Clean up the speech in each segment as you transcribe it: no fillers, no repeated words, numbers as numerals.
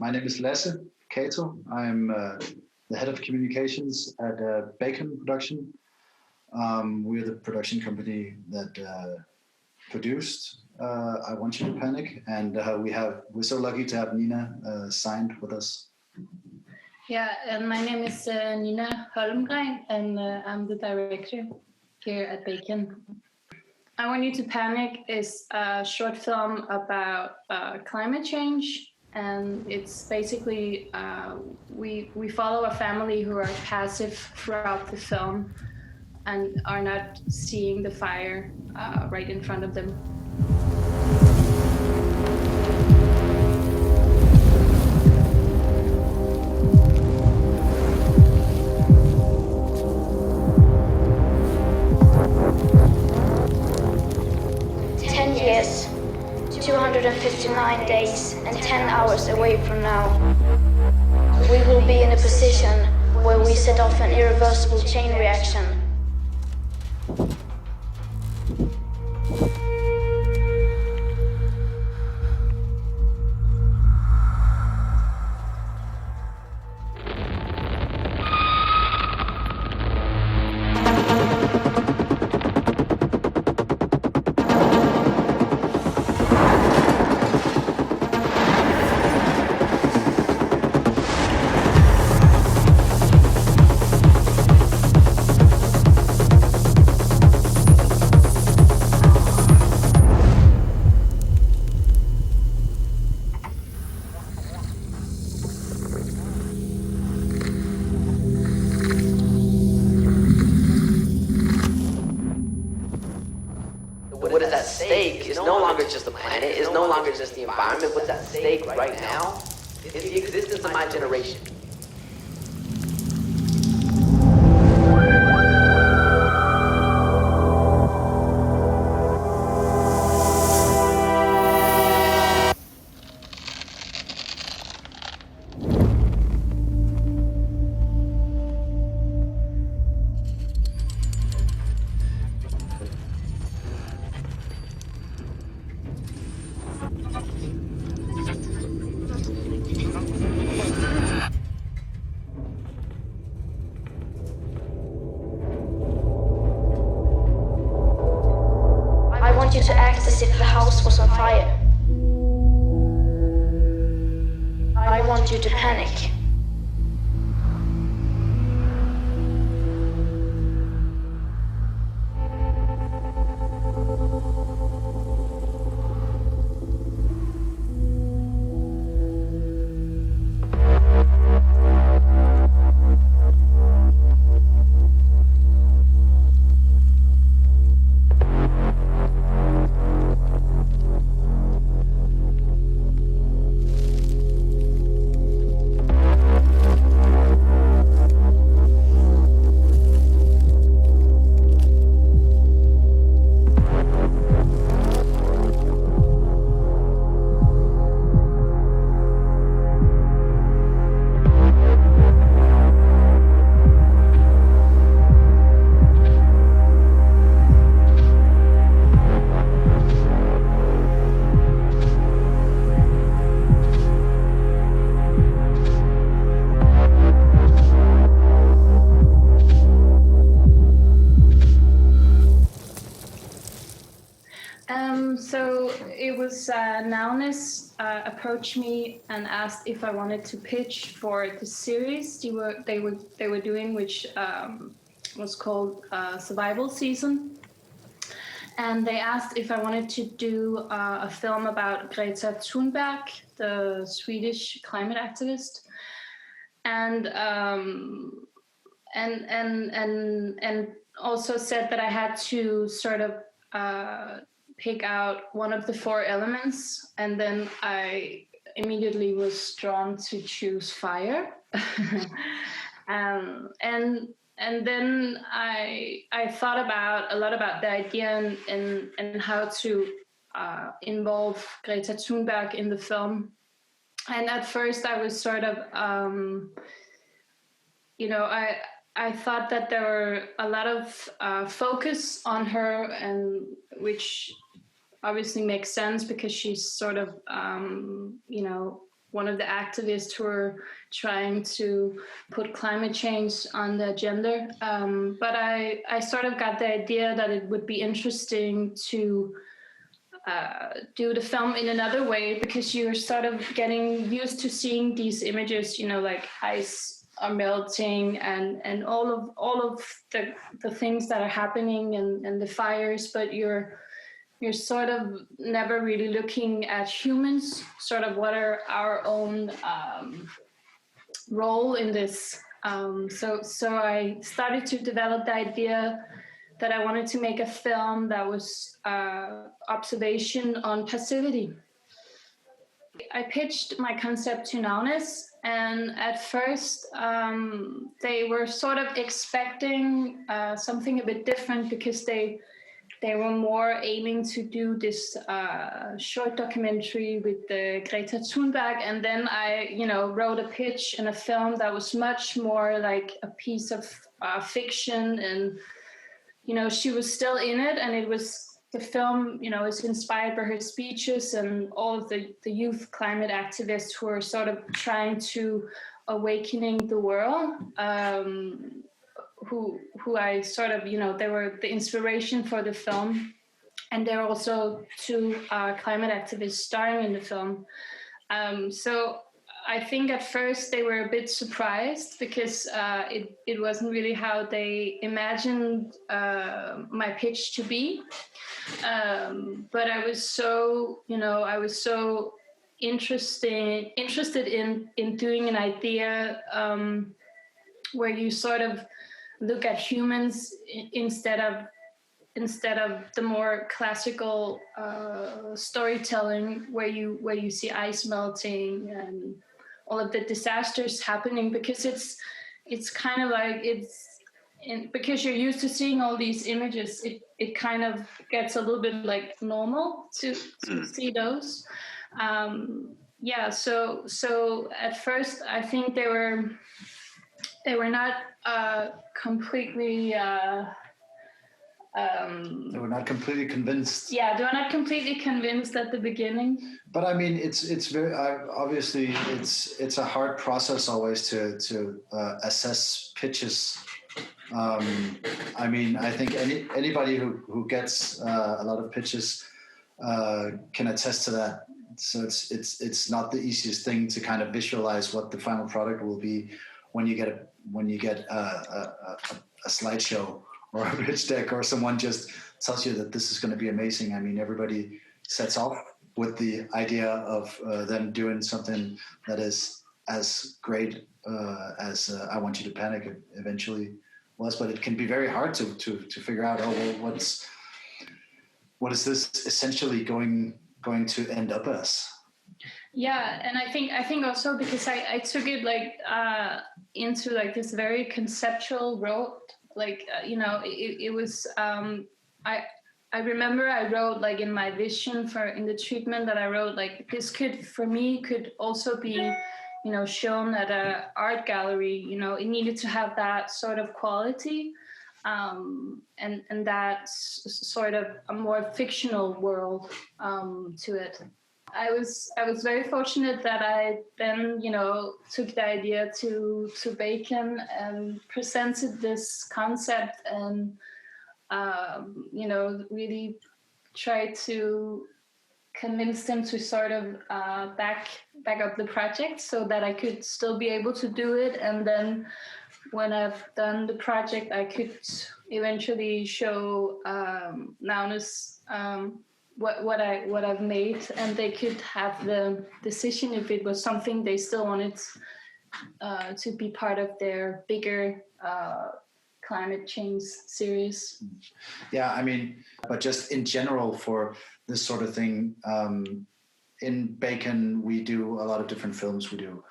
My name is Lasse, Cato. I'm the head of communications at Bacon Production. We're the production company that produced I Want You to Panic, and we're so lucky to have Nina signed with us. Yeah, and my name is Nina Holmgren, and I'm the director here at Bacon. I Want You to Panic is a short film about climate change, and it's basically we follow a family who are passive throughout the film and are not seeing the fire right in front of them. Yes, 259 days and 10 hours away from now. We will be in a position where we set off an irreversible chain reaction. What is at stake is no longer just the planet, is no longer just the environment. What's at stake right now is the existence of my generation. I want you to act as if the house was on fire. I want you to panic. So it was Nowness approached me and asked if I wanted to pitch for the series they were doing, which was called Survival Season. And they asked if I wanted to do a film about Greta Thunberg, the Swedish climate activist, and also said that I had to sort of pick out one of the four elements, and then I immediately was drawn to choose fire. And then I thought a lot about the idea and how to involve Greta Thunberg in the film. And at first I was sort of, I thought that there were a lot of focus on her, and which obviously makes sense because she's sort of, one of the activists who are trying to put climate change on the agenda. But I sort of got the idea that it would be interesting to do the film in another way, because you're sort of getting used to seeing these images, you know, like ice are melting and all of the things that are happening and the fires, but you're sort of never really looking at humans, sort of what are our own role in this. So I started to develop the idea that I wanted to make a film that was observation on passivity. I pitched my concept to Nowness, and at first they were sort of expecting something a bit different, because they were more aiming to do this short documentary with Greta Thunberg, and then I, you know, wrote a pitch and a film that was much more like a piece of fiction, and you know, she was still in it, and it was, the film, you know, is inspired by her speeches and all of the youth climate activists who are sort of trying to awakening the world, who I sort of, you know, they were the inspiration for the film. And there are also two climate activists starring in the film. So I think at first they were a bit surprised, because it wasn't really how they imagined my pitch to be. But I was so, you know, I was so interested in doing an idea where you sort of look at humans instead of the more classical storytelling where you see ice melting and all of the disasters happening, because it's kind of like because you're used to seeing all these images, it kind of gets a little bit like normal to see those. So at first I think they were not completely they were not completely convinced. Yeah, they were not completely convinced at the beginning. But I mean, it's very obviously it's a hard process always to assess pitches. I mean, I think anybody who gets a lot of pitches can attest to that. So it's not the easiest thing to kind of visualize what the final product will be when you get a slideshow or a pitch deck, or someone just tells you that this is going to be amazing. I mean, everybody sets off with the idea of them doing something that is as great as I Want You to Panic eventually was, but it can be very hard to figure out, oh, well, what is this essentially going to end up as? Yeah, and I think also because I took it like into like this very conceptual road, like you know, it was I remember I wrote like in my vision in the treatment that I wrote, like this could also be, you know, shown at an art gallery. You know, it needed to have that sort of quality, and that sort of a more fictional world to it. I was very fortunate that I then, you know, took the idea to Bacon and presented this concept, and you know, really tried to convince them to sort of back up the project so that I could still be able to do it. And then when I've done the project, I could eventually show Nowness what I've made, and they could have the decision if it was something they still wanted to be part of their bigger climate change series. Yeah, I mean, but just in general for this sort of thing, in Bacon, we do a lot of different films. We do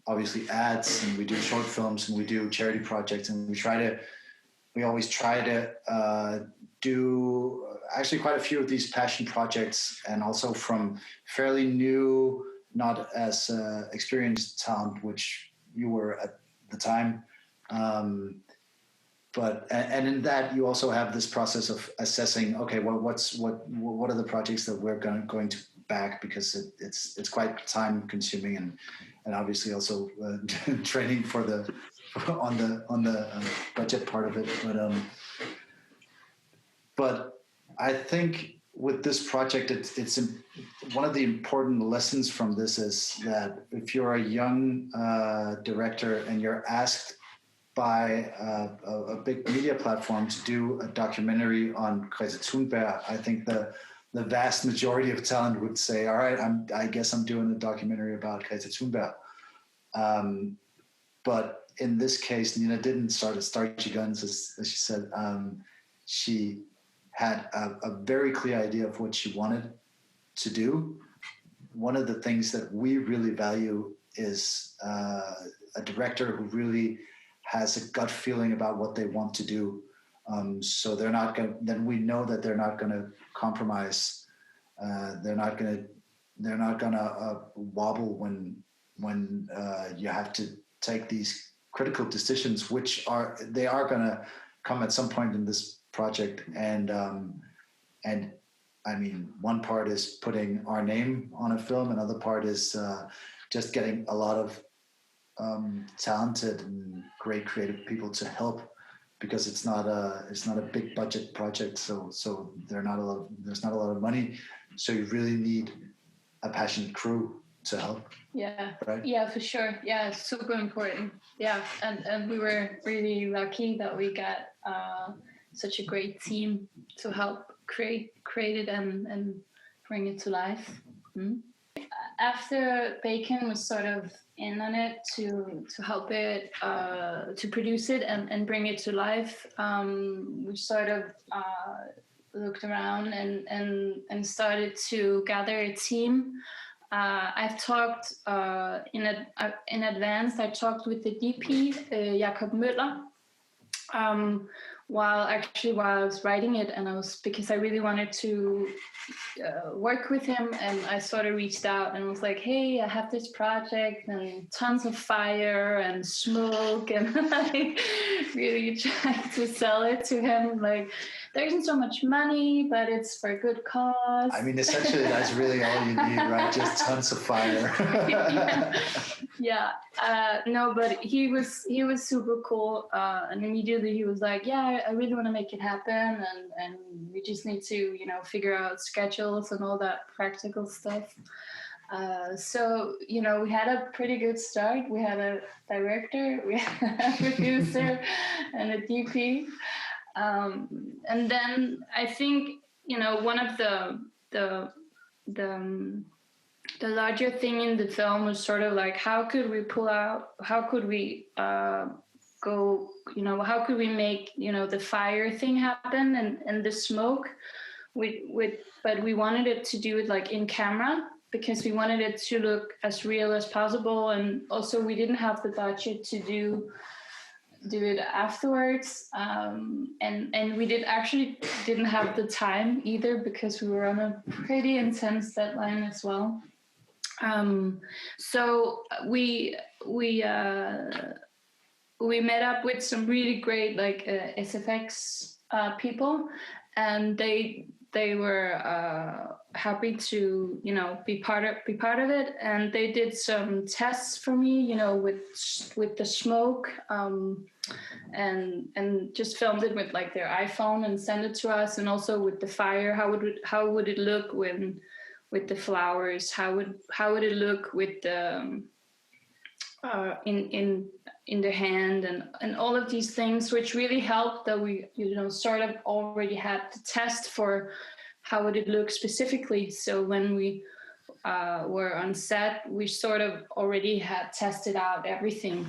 obviously ads, and we do short films, and we do charity projects, and we always try to do actually quite a few of these passion projects, and also from fairly new, not as experienced talent, which you were at the time. But in that you also have this process of assessing, okay, well, what are the projects that we're going to back because it's quite time consuming and obviously also training for on the budget part of it. But I think with this project, it's one of the important lessons from this is that if you're a young director and you're asked by a big media platform to do a documentary on Greta Thunberg, I think the vast majority of talent would say, all right, I guess I'm doing a documentary about Greta Thunberg. But in this case, Nina didn't start at starchy guns, as she said. She had a very clear idea of what she wanted to do. One of the things that we really value is a director who really has a gut feeling about what they want to do. So they're not going. Then we know that they're not going to compromise. They're not going to wobble when you have to take these critical decisions, which are going to come at some point in this project. And I mean, one part is putting our name on a film, another part is just getting a lot of talented and great creative people to help, because it's not a big budget project, so there's not a lot of money, so you really need a passionate crew to help. Yeah, right? Yeah, for sure. Yeah, it's super important. Yeah, and we were really lucky that we got such a great team to help create it and bring it to life. After Bacon was sort of in on it to help it, to produce it and bring it to life, we sort of looked around and started to gather a team. I've talked in advance. I talked with the DP, Jakob Møller, while I was writing it, and because I really wanted to work with him, and I sort of reached out and was like, hey, I have this project and tons of fire and smoke, and like really trying to sell it to him, like there isn't so much money, but it's for a good cause. I mean, essentially that's really all you need, right? Just tons of fire. Yeah. No, but he was super cool, and immediately he was like, yeah, I really want to make it happen, and we just need to, figure out schedules and all that practical stuff. So, we had a pretty good start. We had a director, we had a producer, and a DP. And then I think, one of the larger thing in the film was sort of like, how could we make, the fire thing happen and the smoke but we wanted it to do it like in camera, because we wanted it to look as real as possible. And also we didn't have the budget to do it afterwards. And we didn't have the time either, because we were on a pretty intense deadline as well. So we met up with some really great SFX people, and they were happy to be part of it, and they did some tests for me, with the smoke, and just filmed it with like their iPhone and sent it to us, and also with the fire, how would it look with the flowers, how would it look with the in the hand, and all of these things, which really helped that we sort of already had the test for how would it look specifically. So when we were on set, we sort of already had tested out everything,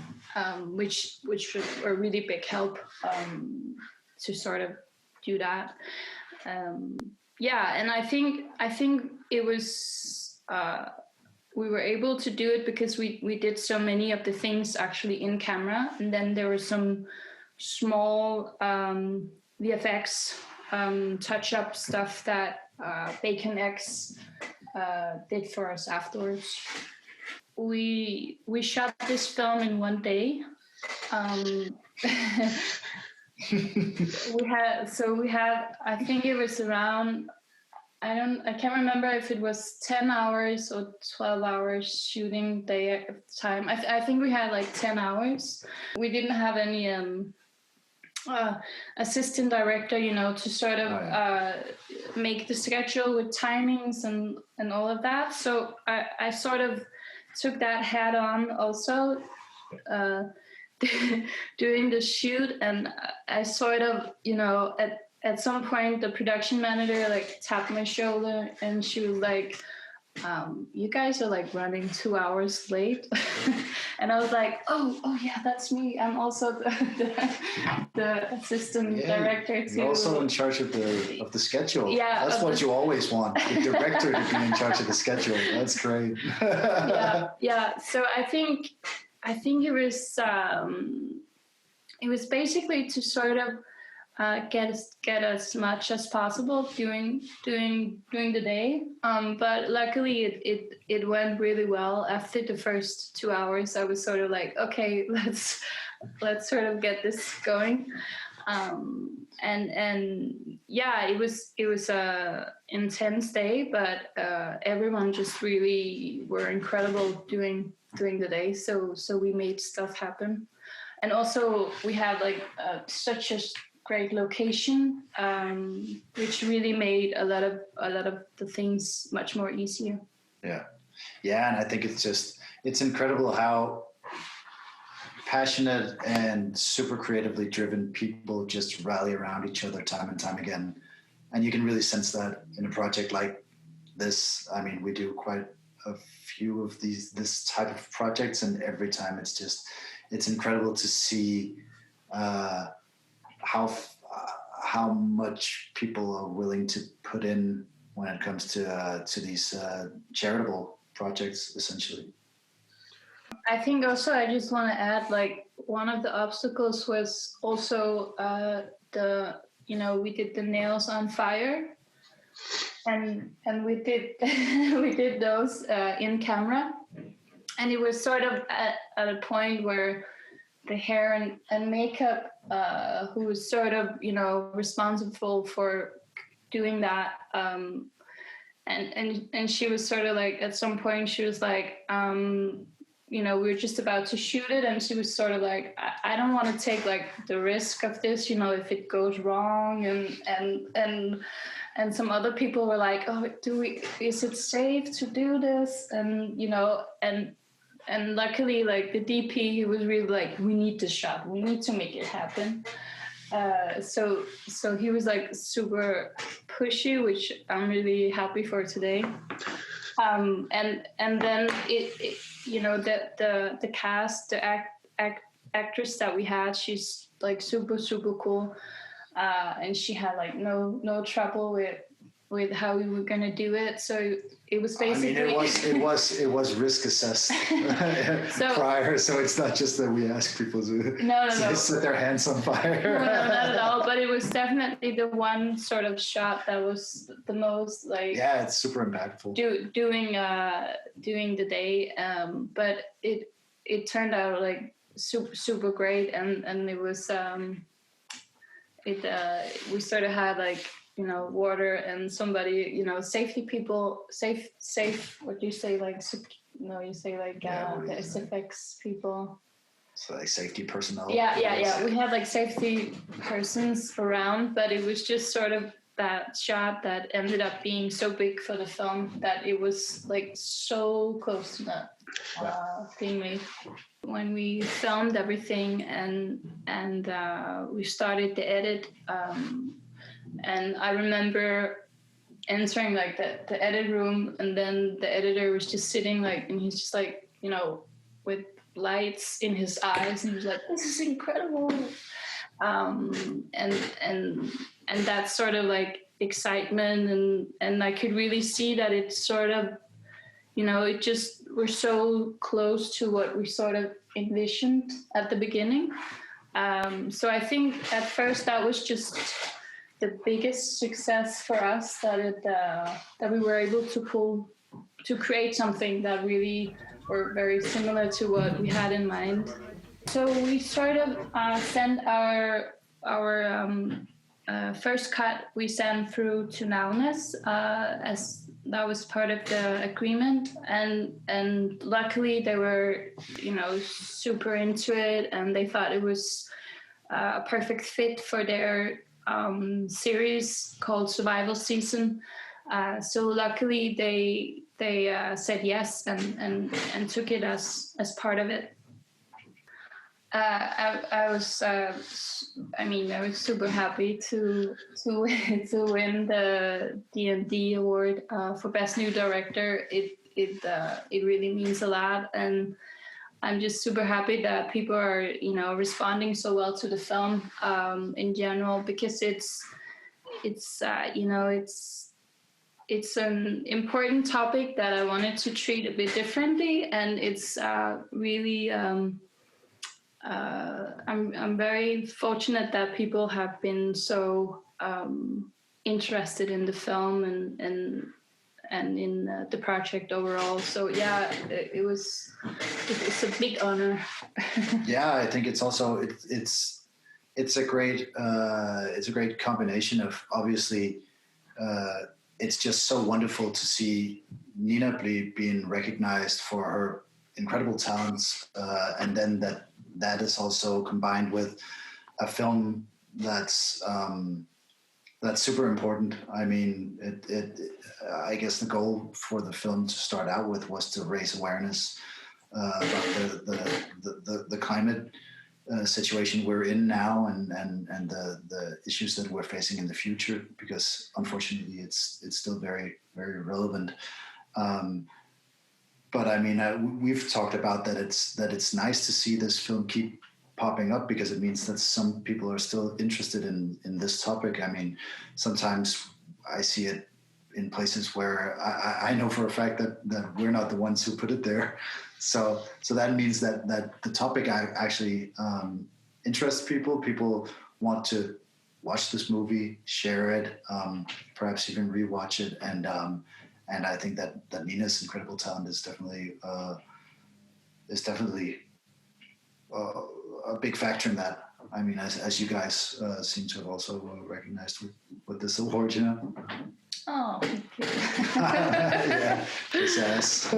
which was a really big help to sort of do that. And I think it was we were able to do it because we did so many of the things actually in camera, and then there were some small VFX touch-up stuff that Bacon X did for us afterwards. We shot this film in one day. We had I think it was around I can't remember if it was 10 hours or 12 hours shooting day at the time. I think we had like 10 hours. We didn't have any assistant director, to sort of make the schedule with timings and all of that. So I sort of took that hat on also during the shoot, and I sort of, at some point the production manager like tapped my shoulder and she was like, you guys are like running 2 hours late. And I was like, oh yeah, that's me. I'm also the assistant director too. You're also in charge of the schedule. Yeah, that's what you always want, the director to be in charge of the schedule. That's great. yeah. So I think it was basically to sort of get as much as possible during the day. But luckily it went really well. After the first 2 hours, I was sort of like, okay, let's sort of get this going. And yeah, it was a intense day, but everyone just really were incredible during the day. So we made stuff happen. And also we had like such a great location, which really made a lot of the things much more easier. Yeah, and I think it's incredible how passionate and super creatively driven people just rally around each other time and time again, and you can really sense that in a project like this. I mean, we do quite a few of this type of projects, and every time it's incredible to see how much people are willing to put in when it comes to these charitable projects, essentially. I think also I just want to add, like, one of the obstacles was also we did the nails on fire, and we did those in camera, and it was sort of at a point where the hair and makeup, who was sort of, responsible for doing that. And she was sort of like, at some point she was like, we were just about to shoot it. And she was sort of like, I don't want to take like the risk of this, if it goes wrong. And some other people were like, oh, is it safe to do this? And luckily, like, the DP, he was really like, we need this shot. We need to make it happen. So he was like super pushy, which I'm really happy for today. And then it the cast, the actress that we had, she's like super, super cool. And she had like no trouble with how we were gonna do it. So it was basically. I mean, it was risk assessed prior, so it's not just that we ask people to set their hands on fire. No, not at all. But it was definitely the one sort of shot that was the most like. Yeah, it's super impactful. Doing the day, but it turned out like super great, and it was we sort of had like. Water and somebody, safety people, safe, what do you say? Like, you say like, the SFX people. So like safety personnel. Yeah. We had like safety persons around, but it was just sort of that shot that ended up being so big for the film that it was like so close to that being made. When we filmed everything and we started the edit, and I remember entering like the edit room, and then the editor was just sitting like, and he's just like, with lights in his eyes, and he was like, "This is incredible," and that sort of like excitement, and I could really see that it sort of, it just, we're so close to what we sort of envisioned at the beginning. So I think at first that was just the biggest success for us, that we were able to create something that really were very similar to what we had in mind. So we sort of sent our first cut we sent through to Nowness, as that was part of the agreement, and luckily they were, super into it, and they thought it was a perfect fit for their series called Survival Season. So luckily they said yes and took it as part of it. I was super happy to win the D&AD award for Best New Director. It really means a lot, and I'm just super happy that people are responding so well to the film in general, because it's an important topic that I wanted to treat a bit differently, and it's really. I'm very fortunate that people have been so interested in the film and in the project overall. So yeah, it's a big honor. Yeah, I think it's also it's a great combination of, obviously it's just so wonderful to see Nina being recognized for her incredible talents, and then that is also combined with a film that's super important. I mean, I guess the goal for the film to start out with was to raise awareness about the climate situation we're in now, and the issues that we're facing in the future, because unfortunately it's still very, very relevant. But I mean, we've talked about that. It's nice to see this film keep popping up, because it means that some people are still interested in this topic. I mean, sometimes I see it in places where I know for a fact that we're not the ones who put it there. So that means that the topic actually interests people. People want to watch this movie, share it, perhaps even rewatch it, and I think that Nina's incredible talent is definitely a big factor in that. I mean, as you guys seem to have also recognized with this award, you know. Oh, thank you. Yeah, kiss ass.